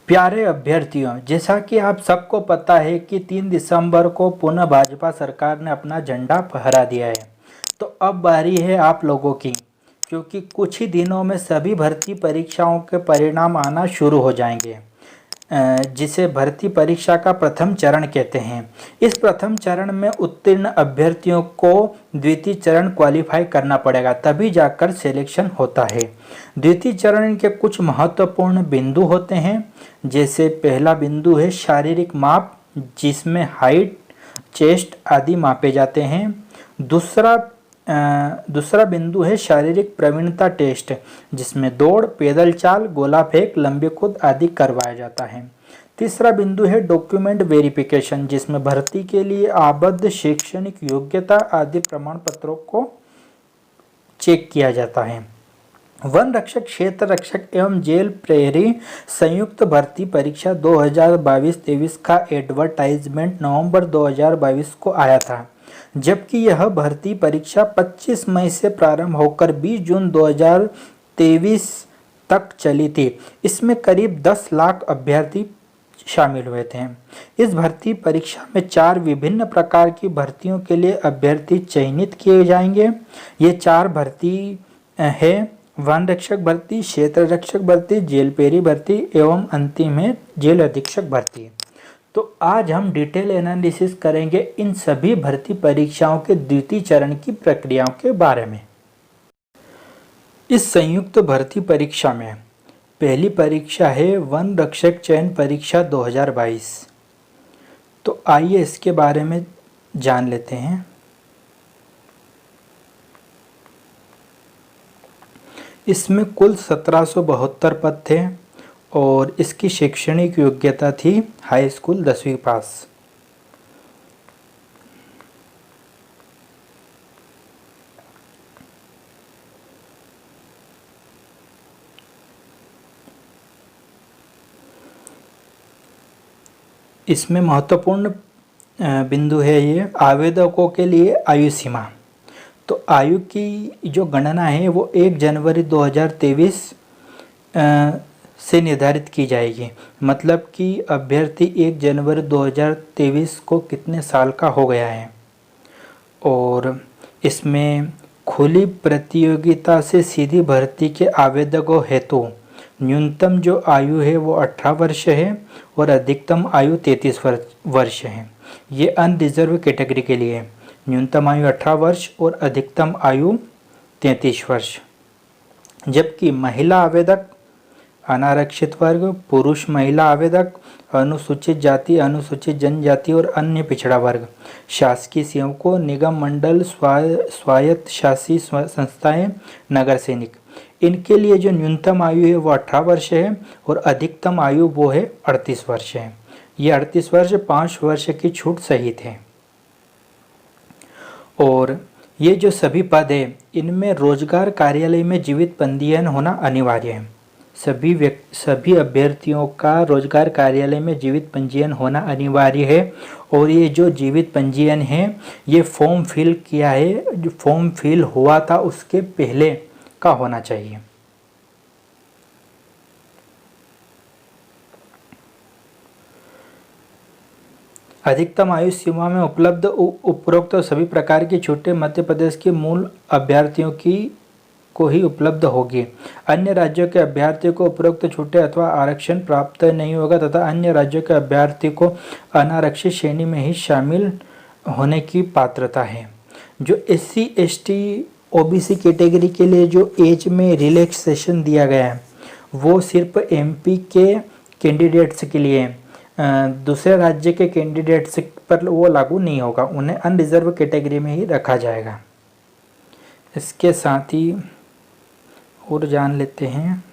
प्यारे अभ्यर्थियों, जैसा कि आप सबको पता है कि 3 दिसंबर को पुनः भाजपा सरकार ने अपना झंडा फहरा दिया है। तो अब बारी है आप लोगों की, क्योंकि कुछ ही दिनों में सभी भर्ती परीक्षाओं के परिणाम आना शुरू हो जाएंगे, जिसे भर्ती परीक्षा का प्रथम चरण कहते हैं। इस प्रथम चरण में उत्तीर्ण अभ्यर्थियों को द्वितीय चरण क्वालिफाई करना पड़ेगा, तभी जाकर सिलेक्शन होता है। द्वितीय चरण के कुछ महत्वपूर्ण बिंदु होते हैं, जैसे पहला बिंदु है शारीरिक माप, जिसमें हाइट, चेस्ट आदि मापे जाते हैं। दूसरा बिंदु है शारीरिक प्रवीणता टेस्ट, जिसमें दौड़, पैदल चाल, गोला फेंक, लंबी कूद आदि करवाया जाता है। तीसरा बिंदु है डॉक्यूमेंट वेरिफिकेशन, जिसमें भर्ती के लिए आबद्ध शैक्षणिक योग्यता आदि प्रमाण पत्रों को चेक किया जाता है। वन रक्षक, क्षेत्र रक्षक एवं जेल प्रहरी संयुक्त भर्ती परीक्षा 2022-23 का एडवर्टाइजमेंट नवंबर 2022 को आया था, जबकि यह भर्ती परीक्षा 25 मई से प्रारंभ होकर 20 जून 2023 तक चली थी। इसमें करीब 10 लाख अभ्यर्थी शामिल हुए थे। इस भर्ती परीक्षा में 4 विभिन्न प्रकार की भर्तियों के लिए अभ्यर्थी चयनित किए जाएंगे। ये 4 भर्ती है: वन रक्षक भर्ती, क्षेत्र रक्षक भर्ती, जेल पेरी भर्ती एवं अंतिम है जेल अधीक्षक भर्ती। तो आज हम डिटेल एनालिसिस करेंगे इन सभी भर्ती परीक्षाओं के द्वितीय चरण की प्रक्रियाओं के बारे में। इस संयुक्त भर्ती परीक्षा में पहली परीक्षा है वन रक्षक चयन परीक्षा 2022। तो आइए इसके बारे में जान लेते हैं। इसमें कुल 1772 पद थे और इसकी शैक्षणिक योग्यता थी हाई स्कूल 10वीं पास। इसमें महत्वपूर्ण बिंदु है ये आवेदकों के लिए आयु सीमा। तो आयु की जो गणना है वो 1 जनवरी 2023 से निर्धारित की जाएगी। मतलब कि अभ्यर्थी 1 जनवरी 2023 को कितने साल का हो गया है। और इसमें खुली प्रतियोगिता से सीधी भर्ती के आवेदकों हेतु न्यूनतम जो आयु है वो 18 वर्ष है और अधिकतम आयु 33 वर्ष है। ये अनरिजर्व कैटेगरी के लिए न्यूनतम आयु 18 वर्ष और अधिकतम आयु 33 वर्ष। जबकि महिला आवेदक, अनारक्षित वर्ग, पुरुष महिला आवेदक, अनुसूचित जाति, अनुसूचित जनजाति और अन्य पिछड़ा वर्ग, शासकीय सेवकों, निगम मंडल, स्वायत्त शासी संस्थाएं, नगर सैनिक, इनके लिए जो न्यूनतम आयु है वो 18 वर्ष है और अधिकतम आयु वो है 38 वर्ष है। ये 38 वर्ष 5 वर्ष की छूट सहित है। और ये जो सभी पद है इनमें रोजगार कार्यालय में जीवित पंजीयन होना अनिवार्य है। सभी अभ्यर्थियों का रोजगार कार्यालय में जीवित पंजीयन होना अनिवार्य है। और ये जो जीवित पंजीयन है ये फॉर्म फिल किया है, जो फॉर्म फिल हुआ था उसके पहले का होना चाहिए। अधिकतम आयु सीमा में उपलब्ध उपरोक्त सभी प्रकार की छूटें मध्य प्रदेश के मूल अभ्यर्थियों को ही उपलब्ध होगी। अन्य राज्यों के अभ्यर्थी को उपरोक्त छूटें अथवा आरक्षण प्राप्त नहीं होगा तथा अन्य राज्यों के अभ्यर्थी को अनारक्षित श्रेणी में ही शामिल होने की पात्रता है। जो SC ST OBC कैटेगरी के लिए जो एज में रिलैक्सेशन दिया गया है वो सिर्फ MP के कैंडिडेट्स के लिए, दूसरे राज्य के कैंडिडेट्स पर वो लागू नहीं होगा, उन्हें अनरिजर्व कैटेगरी में ही रखा जाएगा। इसके साथ ही और जान लेते हैं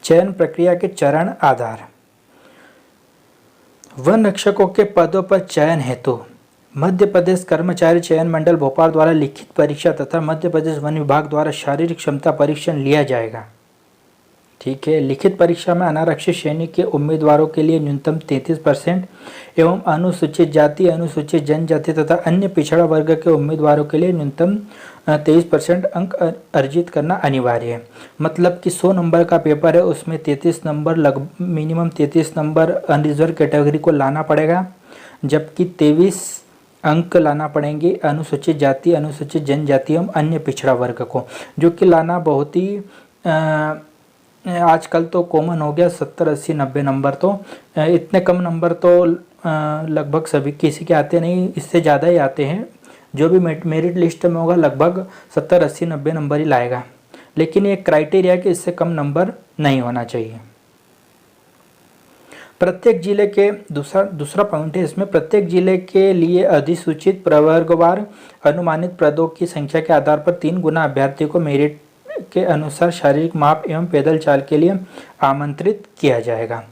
चयन प्रक्रिया के चरण आधार। वन रक्षकों के पदों पर चयन हेतु मध्य प्रदेश कर्मचारी चयन मंडल भोपाल द्वारा लिखित परीक्षा तथा मध्य प्रदेश वन विभाग द्वारा शारीरिक क्षमता परीक्षण लिया जाएगा। ठीक है। लिखित परीक्षा में अनारक्षित श्रेणी के उम्मीदवारों के लिए न्यूनतम 33% एवं अनुसूचित जाति, अनुसूचित जनजाति तथा अन्य पिछड़ा वर्ग के उम्मीदवारों के लिए न्यूनतम 23% अंक अर्जित करना अनिवार्य है। मतलब कि 100 नंबर का पेपर है, उसमें 33 number minimum 33 number unreserved category को लाना पड़ेगा, जबकि 23 अंक लाना पड़ेंगे अनुसूचित जाति, अनुसूचित जनजाति एवं अन्य पिछड़ा वर्ग को, जो कि लाना बहुत ही आजकल तो कॉमन हो गया। 70, 80, 90 नंबर तो इतने कम नंबर तो लगभग सभी किसी के आते नहीं, इससे ज़्यादा ही आते हैं। जो भी मेरिट लिस्ट में होगा लगभग 70, 80, 90 नंबर ही लाएगा, लेकिन ये क्राइटेरिया कि इससे कम नंबर नहीं होना चाहिए। प्रत्येक जिले के दूसरा पॉइंट है इसमें, प्रत्येक जिले के लिए अधिसूचित प्रवर्गवार अनुमानित पदों की संख्या के आधार पर 3 गुना अभ्यर्थियों को मेरिट के अनुसार शारीरिक माप एवं पैदल चाल के लिए आमंत्रित किया जाएगा।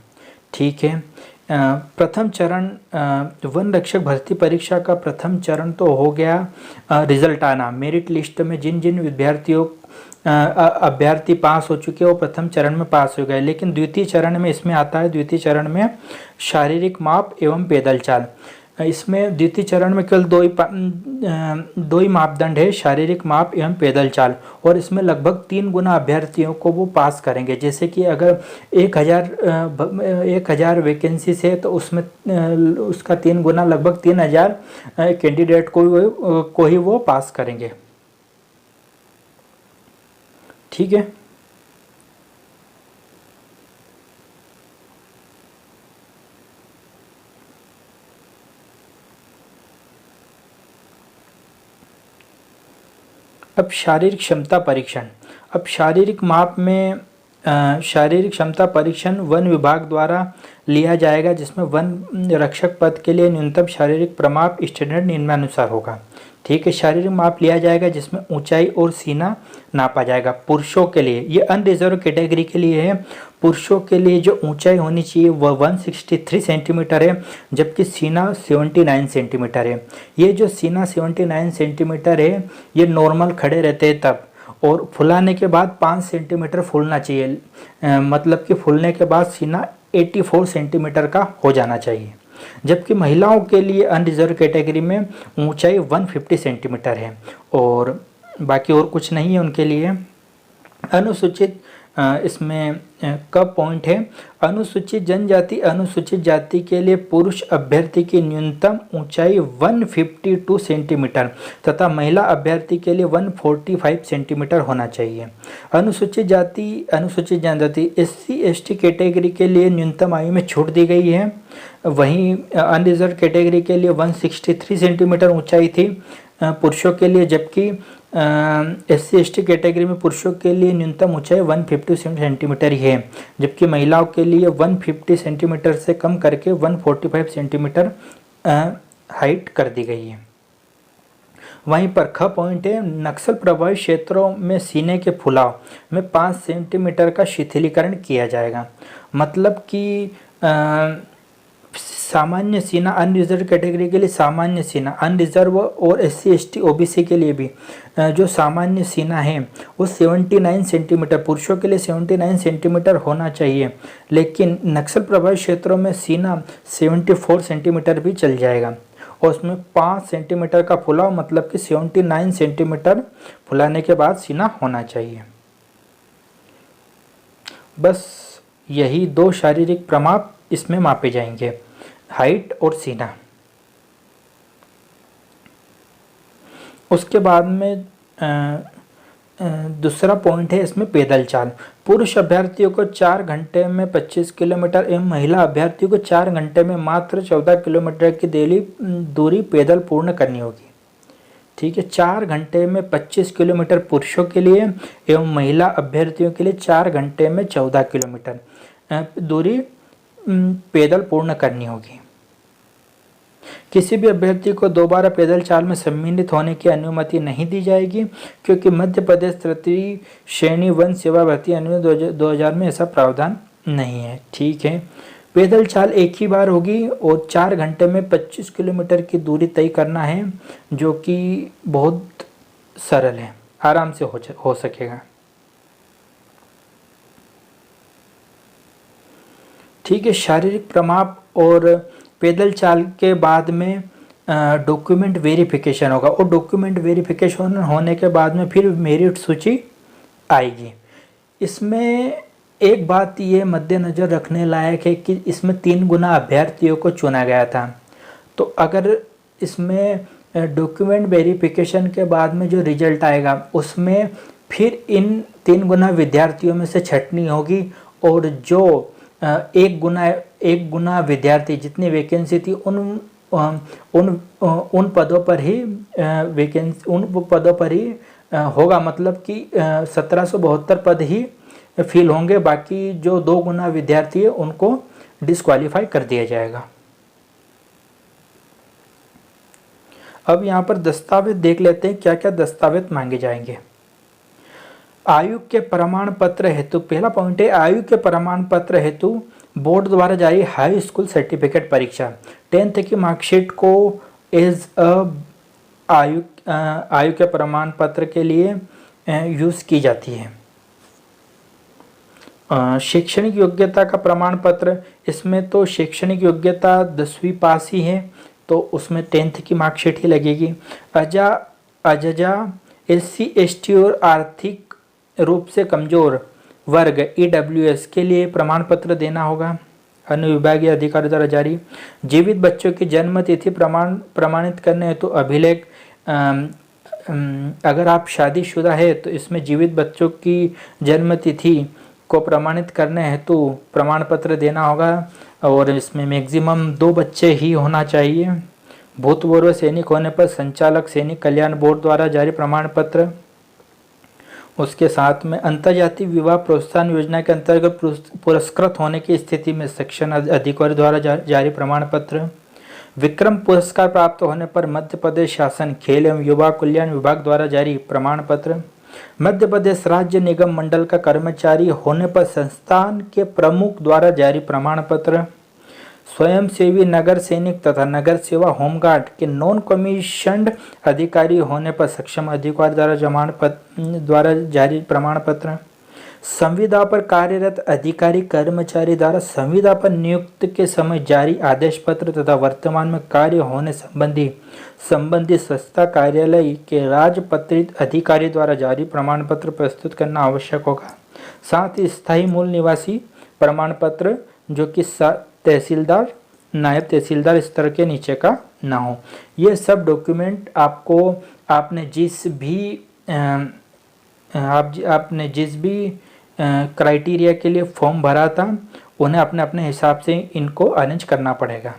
ठीक है। प्रथम चरण वन रक्षक भर्ती परीक्षा का प्रथम चरण तो हो गया, रिजल्ट आना, मेरिट लिस्ट में जिन जिन अभ्यर्थी पास हो चुके हैं वो प्रथम चरण में पास हो गए। लेकिन द्वितीय चरण में इसमें आता है, द्वितीय चरण में शारीरिक माप एवं पैदल चाल। इसमें द्वितीय चरण में केवल दो ही मापदंड है, शारीरिक माप एवं पैदल चाल, और इसमें लगभग 3 गुना अभ्यर्थियों को वो पास करेंगे। जैसे कि अगर 1000 वैकेंसी से, तो उसमें उसका 3 गुना लगभग 3000 कैंडिडेट को ही वो पास करेंगे। ठीक है। अब शारीरिक क्षमता परीक्षण। अब शारीरिक माप में शारीरिक क्षमता परीक्षण वन विभाग द्वारा लिया जाएगा, जिसमें वन रक्षक पद के लिए न्यूनतम शारीरिक प्रमाप स्टैंडर्ड निम्नानुसार होगा। ठीक है। शारीरिक माप लिया जाएगा जिसमें ऊंचाई और सीना नापा जाएगा। पुरुषों के लिए, ये अनरिजर्व कैटेगरी के लिए है, पुरुषों के लिए जो ऊंचाई होनी चाहिए वह 163 सेंटीमीटर है, जबकि सीना 79 सेंटीमीटर है। ये जो सीना 79 सेंटीमीटर है ये नॉर्मल खड़े रहते हैं तब, और फुलाने के बाद 5 सेंटीमीटर फूलना चाहिए, मतलब कि फूलने के बाद सीना 84 सेंटीमीटर का हो जाना चाहिए। जबकि महिलाओं के लिए अनरिजर्व कैटेगरी में ऊंचाई 150 सेंटीमीटर है, और बाकी और कुछ नहीं है उनके लिए। अनुसूचित इसमें कब पॉइंट है, अनुसूचित जनजाति, अनुसूचित जाति के लिए पुरुष अभ्यर्थी की न्यूनतम ऊंचाई 152 सेंटीमीटर तथा महिला अभ्यर्थी के लिए 145 सेंटीमीटर होना चाहिए। अनुसूचित जाति, अनुसूचित जनजाति, SC ST कैटेगरी के लिए न्यूनतम आयु में छूट दी गई है। वहीं अनरिजर्व कैटेगरी के लिए 163 सेंटीमीटर ऊंचाई थी पुरुषों के लिए, जबकि SC ST कैटेगरी में पुरुषों के लिए न्यूनतम ऊंचाई 150 सेंटीमीटर ही है, जबकि महिलाओं के लिए 150 सेंटीमीटर से कम करके 145 सेंटीमीटर हाइट कर दी गई है। वहीं पर ख पॉइंट है, नक्सल प्रभावित क्षेत्रों में सीने के फुलाव में 5 सेंटीमीटर का शिथिलीकरण किया जाएगा। मतलब कि सामान्य सीना अनरिजर्व कैटेगरी के लिए सामान्य सीना, अनरिजर्व और SC ST OBC के लिए भी जो सामान्य सीना है वो 79 सेंटीमीटर, पुरुषों के लिए 79 सेंटीमीटर होना चाहिए, लेकिन नक्सल प्रभावित क्षेत्रों में सीना 74 सेंटीमीटर भी चल जाएगा, और उसमें 5 सेंटीमीटर का फुलाव, मतलब कि 79 सेंटीमीटर फुलाने के बाद सीना होना चाहिए। बस यही 2 शारीरिक प्रमाप इसमें मापे जाएंगे, हाइट और सीना। उसके बाद में दूसरा पॉइंट है इसमें पैदल चाल। पुरुष अभ्यर्थियों को 4 घंटे में 25 किलोमीटर एवं महिला अभ्यर्थियों को 4 घंटे में मात्र 14 किलोमीटर की दूरी पैदल पूर्ण करनी होगी। ठीक है। 4 घंटे में 25 किलोमीटर पुरुषों के लिए एवं महिला अभ्यर्थियों के लिए 4 घंटे में 14 किलोमीटर दूरी पैदल पूर्ण करनी होगी। किसी भी अभ्यर्थी को दोबारा पैदल चाल में सम्मिलित होने की अनुमति नहीं दी जाएगी, क्योंकि मध्य प्रदेश तृतीय श्रेणी वन सेवा भर्ती अधिनियम 2000 में ऐसा प्रावधान नहीं है। ठीक है। पैदल चाल एक ही बार होगी और 4 घंटे में 25 किलोमीटर की दूरी तय करना है, जो कि बहुत सरल है, आराम से हो सकेगा। ठीक है। शारीरिक प्रमाप और पैदल चाल के बाद में डॉक्यूमेंट वेरिफिकेशन होगा, और डॉक्यूमेंट वेरिफिकेशन होने के बाद में फिर मेरिट सूची आएगी। इसमें एक बात ये मद्देनज़र रखने लायक है कि इसमें 3 गुना अभ्यर्थियों को चुना गया था। तो अगर इसमें डॉक्यूमेंट वेरिफिकेशन के बाद में जो रिजल्ट आएगा उसमें फिर इन 3 गुना विद्यार्थियों में से छंटनी होगी, और जो एक गुना विद्यार्थी जितनी वैकेंसी थी उन पदों पर ही होगा, मतलब कि 1772 पद ही फिल होंगे, बाकी जो 2 गुना विद्यार्थी है उनको डिस्क्वालीफाई कर दिया जाएगा। अब यहाँ पर दस्तावेज देख लेते हैं क्या क्या दस्तावेज मांगे जाएंगे। आयु के प्रमाण पत्र हेतु, पहला पॉइंट है आयु के प्रमाण पत्र हेतु बोर्ड द्वारा जारी हाई स्कूल सर्टिफिकेट परीक्षा 10th की मार्कशीट को एज आयु के प्रमाण पत्र के लिए यूज़ की जाती है। शैक्षणिक योग्यता का प्रमाण पत्र, इसमें तो शैक्षणिक योग्यता 10वीं पास ही है, तो उसमें 10th की मार्कशीट ही लगेगी। अजजा SC ST और आर्थिक रूप से कमजोर वर्ग EWS के लिए प्रमाण पत्र देना होगा, अनुविभागीय अधिकारी द्वारा जारी। जीवित बच्चों की जन्म तिथि प्रमाणित करने हेतु अभिलेख, अगर आप शादीशुदा है तो इसमें जीवित बच्चों की जन्म तिथि को प्रमाणित करने हेतु प्रमाण पत्र देना होगा, और इसमें मैक्सिमम 2 बच्चे ही होना चाहिए। भूतपूर्व सैनिक होने पर संचालक सैनिक कल्याण बोर्ड द्वारा जारी प्रमाण पत्र। उसके साथ में अंतर्जातीय विवाह प्रोत्साहन योजना के अंतर्गत पुरस्कृत होने की स्थिति में सेक्शन अधिकारी द्वारा जारी प्रमाण पत्र। विक्रम पुरस्कार प्राप्त होने पर मध्य प्रदेश शासन खेल एवं युवा कल्याण विभाग द्वारा जारी प्रमाण पत्र। मध्य प्रदेश राज्य निगम मंडल का कर्मचारी होने पर संस्थान के प्रमुख द्वारा जारी प्रमाण पत्र। स्वयंसेवी नगर सैनिक तथा नगर सेवा होमगार्ड के नॉन कमीशन्ड अधिकारी होने पर सक्षम अधिकारी द्वारा जारी प्रमाण पत्र। संविदा पर कार्यरत अधिकारी कर्मचारी द्वारा संविदा पर नियुक्त के समय जारी आदेश पत्र तथा वर्तमान में कार्य होने संबंधी संस्था कार्यालय के राजपत्रित अधिकारी द्वारा जारी प्रमाण पत्र प्रस्तुत करना आवश्यक होगा। साथ ही स्थायी मूल निवासी प्रमाण पत्र जो कि तहसीलदार नायब तहसीलदार स्तर के नीचे का ना हो। ये सब डॉक्यूमेंट आपने जिस भी क्राइटेरिया के लिए फॉर्म भरा था उन्हें अपने अपने हिसाब से इनको अरेंज करना पड़ेगा।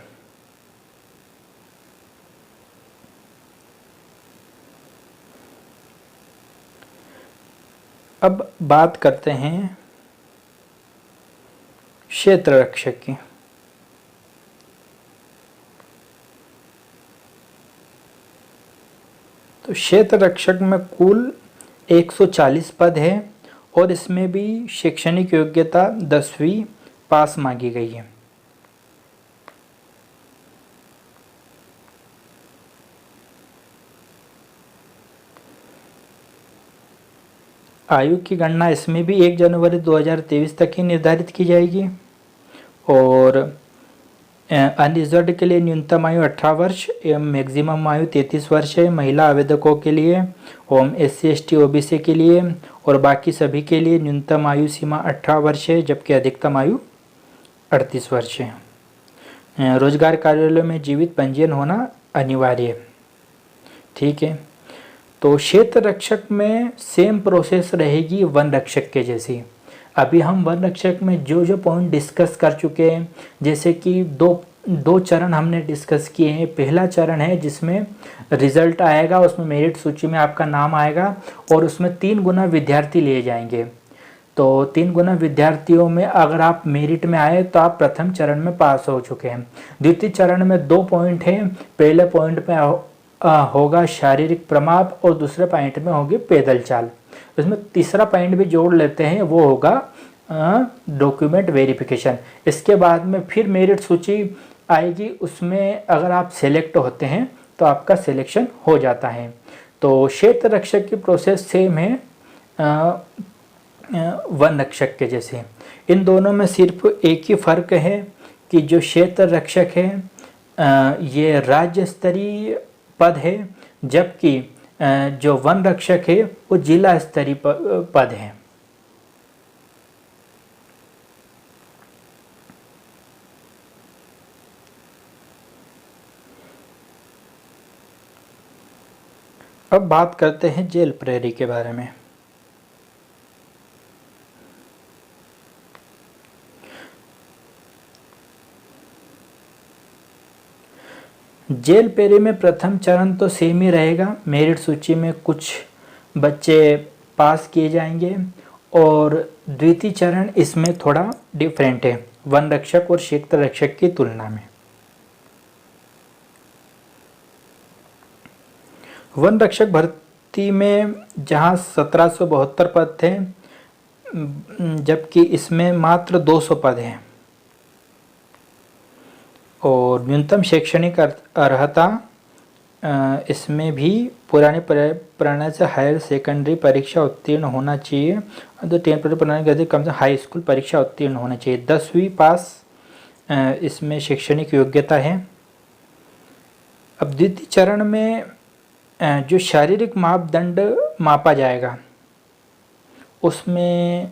अब बात करते हैं क्षेत्र रक्षक की। तो क्षेत्र रक्षक में कुल 140 पद है और इसमें भी शैक्षणिक योग्यता 10वीं पास मांगी गई है। आयु की गणना इसमें भी 1 जनवरी 2023 तक ही निर्धारित की जाएगी, और अनरिजर्व्ड के लिए न्यूनतम आयु 18 वर्ष एवं मैक्सिमम आयु 33 वर्ष है महिला आवेदकों के लिए, और SC ST OBC के लिए, और बाकी सभी के लिए न्यूनतम आयु सीमा 18 वर्ष है जबकि अधिकतम आयु 38 वर्ष है। रोजगार कार्यालय में जीवित पंजीयन होना अनिवार्य है। ठीक है, तो क्षेत्र रक्षक में सेम प्रोसेस रहेगी वन रक्षक के जैसी। अभी हम वन रक्षक में जो पॉइंट डिस्कस कर चुके हैं, जैसे कि दो चरण हमने डिस्कस किए हैं। पहला चरण है जिसमें रिजल्ट आएगा, उसमें मेरिट सूची में आपका नाम आएगा और उसमें 3 गुना विद्यार्थी लिए जाएंगे। तो 3 गुना विद्यार्थियों में अगर आप मेरिट में आए तो आप प्रथम चरण में पास हो चुके हैं। द्वितीय चरण में 2 पॉइंट हैं, पहले पॉइंट में होगा शारीरिक प्रमाप और दूसरे पॉइंट में होगी पैदल चाल। इसमें तीसरा पॉइंट भी जोड़ लेते हैं, वो होगा डॉक्यूमेंट वेरिफिकेशन। इसके बाद में फिर मेरिट सूची आएगी, उसमें अगर आप सेलेक्ट होते हैं तो आपका सिलेक्शन हो जाता है। तो क्षेत्र रक्षक की प्रोसेस सेम है, वन रक्षक के जैसे। इन दोनों में सिर्फ एक ही फर्क है कि जो क्षेत्र रक्षक है ये राज्य स्तरीय पद है, जबकि जो वन रक्षक है वो जिला स्तरीय पद है। अब बात करते हैं जेल प्रहरी के बारे में। जेल प्रहरी में प्रथम चरण तो सेम ही रहेगा। मेरिट सूची में कुछ बच्चे पास किए जाएंगे और द्वितीय चरण इसमें थोड़ा डिफरेंट है वन रक्षक और क्षेत्र रक्षक की तुलना में। वन रक्षक भर्ती में जहां 1772 पद थे, जबकि इसमें मात्र 200 पद हैं और न्यूनतम शैक्षणिक अर्हता इसमें भी पुरानी प्रणाली से हायर सेकेंडरी परीक्षा उत्तीर्ण होना चाहिए। तो 10 प्रणाली के अधिक कम से हाई स्कूल परीक्षा उत्तीर्ण होना चाहिए। 10वीं पास इसमें शैक्षणिक योग्यता है। अब द्वितीय चरण में जो शारीरिक मापदंड मापा जाएगा उसमें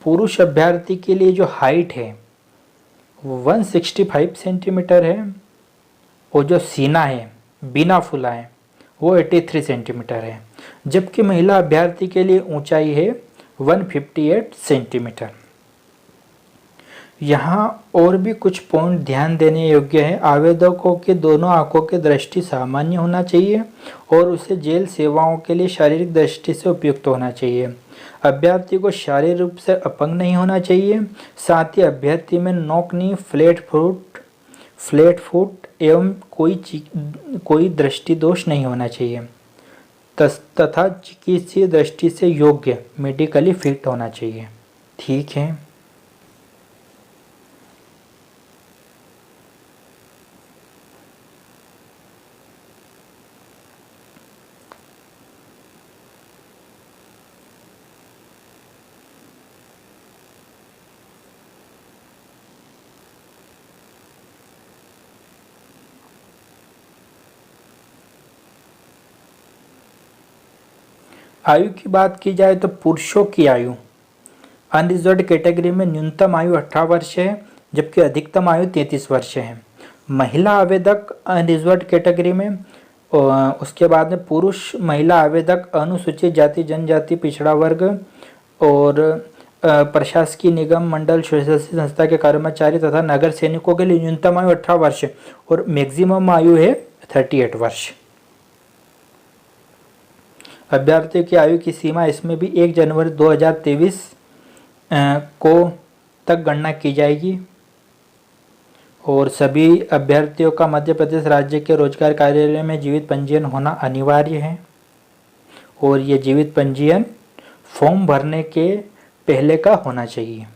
पुरुष अभ्यर्थी के लिए जो हाइट है वो 165 सेंटीमीटर है और जो सीना है बिना फुला है वो 83 सेंटीमीटर है, जबकि महिला अभ्यर्थी के लिए ऊंचाई है 158 सेंटीमीटर। यहाँ और भी कुछ पॉइंट ध्यान देने योग्य है। आवेदकों के दोनों आंखों की दृष्टि सामान्य होना चाहिए और उसे जेल सेवाओं के लिए शारीरिक दृष्टि से उपयुक्त होना चाहिए। अभ्यर्थी को शारीरिक रूप से अपंग नहीं होना चाहिए। साथ ही अभ्यर्थी में नोकनी, फ्लैट फुट एवं कोई दृष्टि दोष नहीं होना चाहिए तथा चिकित्सीय दृष्टि से योग्य मेडिकली फिट होना चाहिए। ठीक है। आयु की बात की जाए तो पुरुषों की आयु अनरिजर्व्ड कैटेगरी में न्यूनतम आयु 18 वर्ष है, जबकि अधिकतम आयु 33 वर्ष है। महिला आवेदक अनरिजर्व्ड कैटेगरी में, उसके बाद में पुरुष महिला आवेदक अनुसूचित जाति जनजाति पिछड़ा वर्ग और प्रशासकीय निगम मंडल स्वशासी संस्था के कर्मचारी तथा नगर सैनिकों के लिए न्यूनतम आयु 18 वर्ष और मैक्सिमम आयु है 38 वर्ष। अभ्यर्थियों की आयु की सीमा इसमें भी 1 जनवरी 2023 को तक गणना की जाएगी और सभी अभ्यर्थियों का मध्य प्रदेश राज्य के रोजगार कार्यालय में जीवित पंजीयन होना अनिवार्य है और ये जीवित पंजीयन फॉर्म भरने के पहले का होना चाहिए।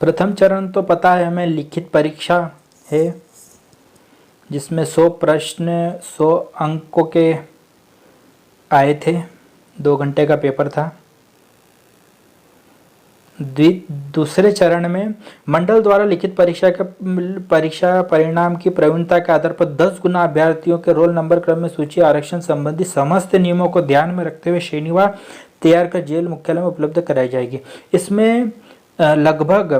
प्रथम चरण तो पता है हमें, लिखित परीक्षा है जिसमें 100 प्रश्न 100 अंकों के आए थे। 2 घंटे का पेपर था। दूसरे चरण में मंडल द्वारा लिखित परीक्षा परिणाम की प्रवीणता के आधार पर 10 गुना अभ्यर्थियों के रोल नंबर क्रम में सूची आरक्षण संबंधी समस्त नियमों को ध्यान में रखते हुए शनिवार तैयार कर जेल मुख्यालय में उपलब्ध कराई जाएगी। इसमें लगभग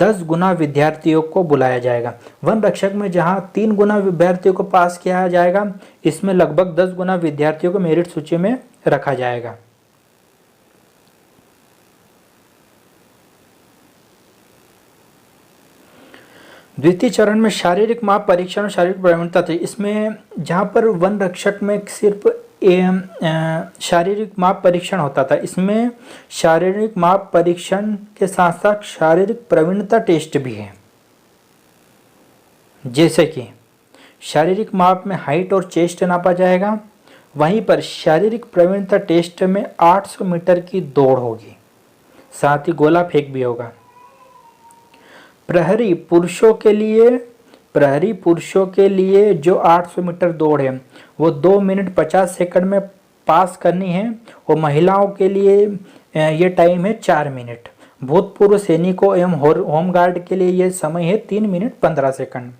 10 गुना विद्यार्थियों को बुलाया जाएगा। वन रक्षक में जहां 3 गुना विद्यार्थियों को पास किया जाएगा, इसमें लगभग 10 गुना विद्यार्थियों को मेरिट सूची में रखा जाएगा। द्वितीय चरण में शारीरिक माप परीक्षण और शारीरिक प्रवीणता थी। इसमें जहां पर वन रक्षक में सिर्फ शारीरिक माप परीक्षण होता था, इसमें शारीरिक माप परीक्षण के साथ साथ शारीरिक प्रवीणता टेस्ट भी है। जैसे कि शारीरिक माप में हाइट और चेस्ट नापा जाएगा, वहीं पर शारीरिक प्रवीणता टेस्ट में 800 मीटर की दौड़ होगी। साथ ही गोला फेंक भी होगा। प्रहरी पुरुषों के लिए जो 800 मीटर दौड़ है वो 2 मिनट 50 सेकंड में पास करनी है, और महिलाओं के लिए ये टाइम है 4 मिनट। भूतपूर्व सैनिकों एवं होमगार्ड के लिए ये समय है 3 मिनट 15 सेकंड।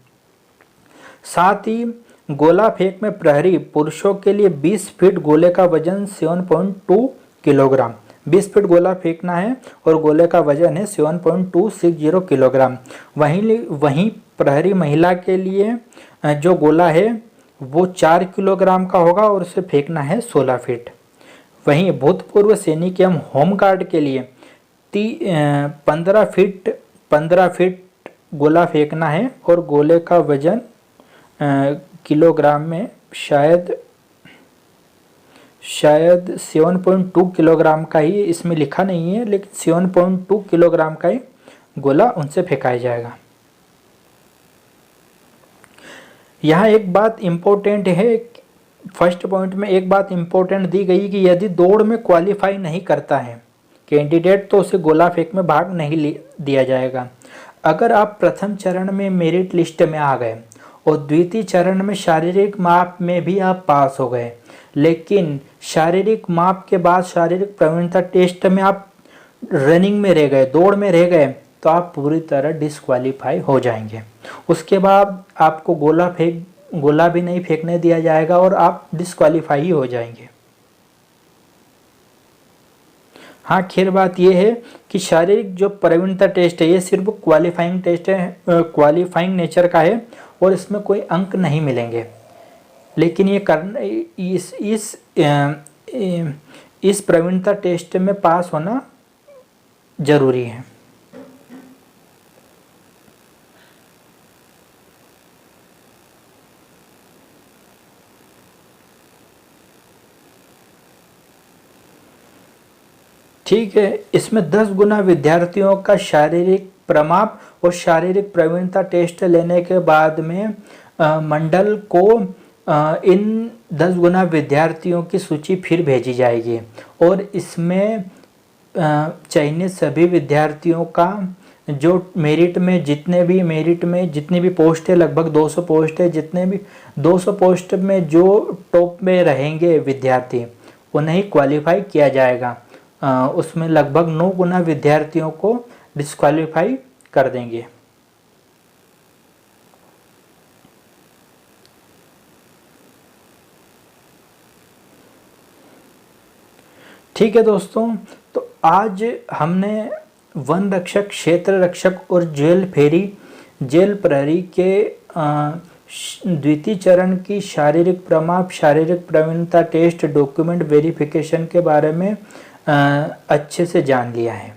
साथ ही गोला फेंक में प्रहरी पुरुषों के लिए 20 फीट गोले का वजन 7.2 किलोग्राम, 20 फीट गोला फेंकना है और गोले का वजन है 7.260 किलोग्राम। वहीं प्रहरी महिला के लिए जो गोला है वो 4 किलोग्राम का होगा और उसे फेंकना है 16 फीट। वहीं भूतपूर्व सैनिक एवं होमगार्ड के लिए 15 फीट गोला फेंकना है और गोले का वजन किलोग्राम में शायद 7.2 किलोग्राम का ही, इसमें लिखा नहीं है, लेकिन 7.2 किलोग्राम का ही गोला उनसे फेंकाया जाएगा। यहाँ एक बात इम्पोर्टेंट है, फर्स्ट पॉइंट में एक बात इम्पोर्टेंट दी गई कि यदि दौड़ में क्वालिफाई नहीं करता है कैंडिडेट तो उसे गोला फेंक में भाग नहीं दिया जाएगा। अगर आप प्रथम चरण में मेरिट लिस्ट में आ गए और द्वितीय चरण में शारीरिक माप में भी आप पास हो गए, लेकिन शारीरिक माप के बाद शारीरिक प्रवीणता टेस्ट में आप रनिंग में रह गए, दौड़ में रह गए, तो आप पूरी तरह डिस्क्वालीफाई हो जाएंगे। उसके बाद आपको गोला भी नहीं फेंकने दिया जाएगा और आप डिस्क्वालीफाई ही हो जाएंगे। हाँ, खैर बात यह है कि शारीरिक जो प्रवीणता टेस्ट है ये सिर्फ क्वालिफाइंग टेस्ट है, क्वालिफाइंग नेचर का है और इसमें कोई अंक नहीं मिलेंगे, लेकिन ये करना इस प्रवीणता टेस्ट में पास होना जरूरी है। ठीक है, इसमें 10 गुना विद्यार्थियों का शारीरिक प्रमाप और शारीरिक प्रवीणता टेस्ट लेने के बाद में मंडल को इन 10 गुना विद्यार्थियों की सूची फिर भेजी जाएगी और इसमें चयनित सभी विद्यार्थियों का जो मेरिट में जितनी भी पोस्ट है, लगभग 200 पोस्ट है, जितने भी 200 पोस्ट में जो टॉप में रहेंगे विद्यार्थी उन्हें क्वालिफाई किया जाएगा। उसमें लगभग 9 गुना विद्यार्थियों को डिस्क्वालीफाई कर देंगे। ठीक है दोस्तों, तो आज हमने वन रक्षक, क्षेत्र रक्षक और जेल प्रहरी के द्वितीय चरण की शारीरिक प्रमाप, शारीरिक प्रवीणता टेस्ट, डॉक्यूमेंट वेरिफिकेशन के बारे में अच्छे से जान लिया है।